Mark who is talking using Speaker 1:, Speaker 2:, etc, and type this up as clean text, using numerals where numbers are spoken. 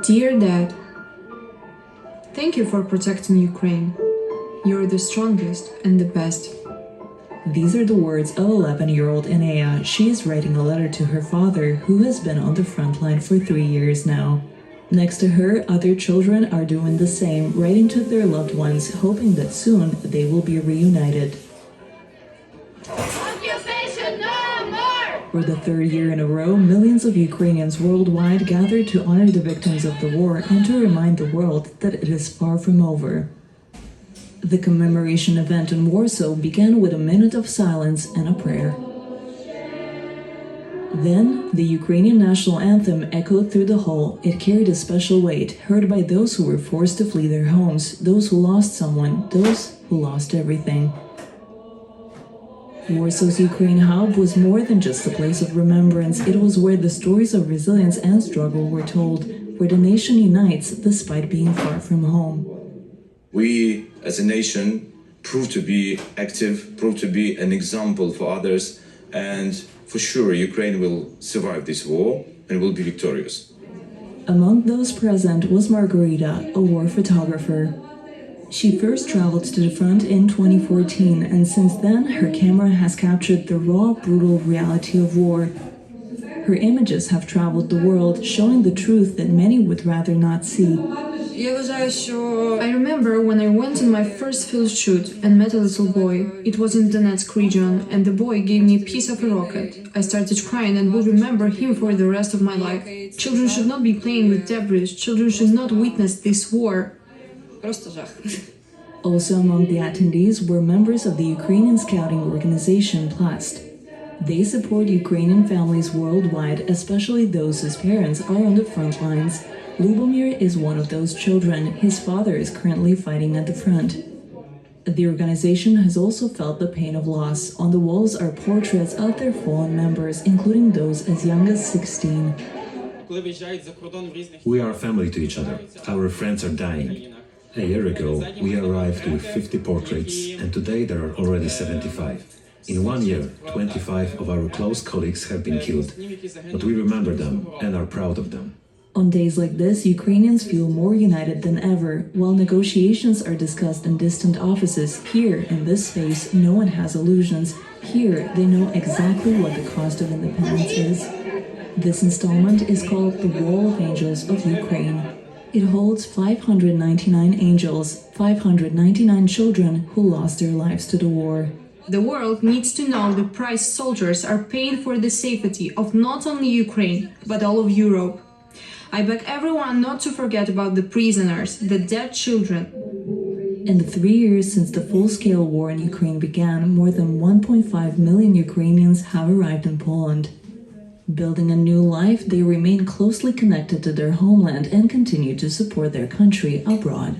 Speaker 1: Dear Dad, thank you for protecting Ukraine. You're the strongest and the best.
Speaker 2: These are the words of 11-year-old Enea. She is writing a letter to her father, who has been on the front line for 3 years now. Next to her, other children are doing the same, writing to their loved ones, hoping that soon they will be reunited.
Speaker 3: Occupation no more!
Speaker 2: For the third year in a row, millions of Ukrainians worldwide gathered to honor the victims of the war and to remind the world that it is far from over. The commemoration event in Warsaw began with a minute of silence and a prayer. Then, the Ukrainian national anthem echoed through the hall. It carried a special weight, heard by those who were forced to flee their homes, those who lost someone, those who lost everything. Warsaw's Ukraine Hub was more than just a place of remembrance. It was where the stories of resilience and struggle were told, where the nation unites despite being far from home.
Speaker 4: We, as a nation, proved to be active, proved to be an example for others, and for sure Ukraine will survive this war and will be victorious.
Speaker 2: Among those present was Margarita, a war photographer. She first traveled to the front in 2014, and since then her camera has captured the raw, brutal reality of war. Her images have traveled the world, showing the truth that many would rather not see.
Speaker 1: I remember when I went on my first field shoot and met a little boy. It was in Donetsk region, and the boy gave me a piece of a rocket. I started crying and will remember him for the rest of my life. Children should not be playing with debris. Children should not witness this war.
Speaker 2: Also among the attendees were members of the Ukrainian scouting organization Plast. They support Ukrainian families worldwide, especially those whose parents are on the front lines. Lubomir is one of those children. His father is currently fighting at the front. The organization has also felt the pain of loss. On the walls are portraits of their fallen members, including those as young as 16.
Speaker 5: We are family to each other. Our friends are dying. A year ago, we arrived with 50 portraits, and today there are already 75. In 1 year, 25 of our close colleagues have been killed, but we remember them and are proud of them.
Speaker 2: On days like this, Ukrainians feel more united than ever. While negotiations are discussed in distant offices, here, in this space, no one has illusions. Here, they know exactly what the cost of independence is. This installment is called The Wall of Angels of Ukraine. It holds 599 angels, 599 children who lost their lives to the war.
Speaker 1: The world needs to know the price soldiers are paying for the safety of not only Ukraine, but all of Europe. I beg everyone not to forget about the prisoners, the dead children.
Speaker 2: In the 3 years since the full-scale war in Ukraine began, more than 1.5 million Ukrainians have arrived in Poland. Building a new life, they remain closely connected to their homeland and continue to support their country abroad.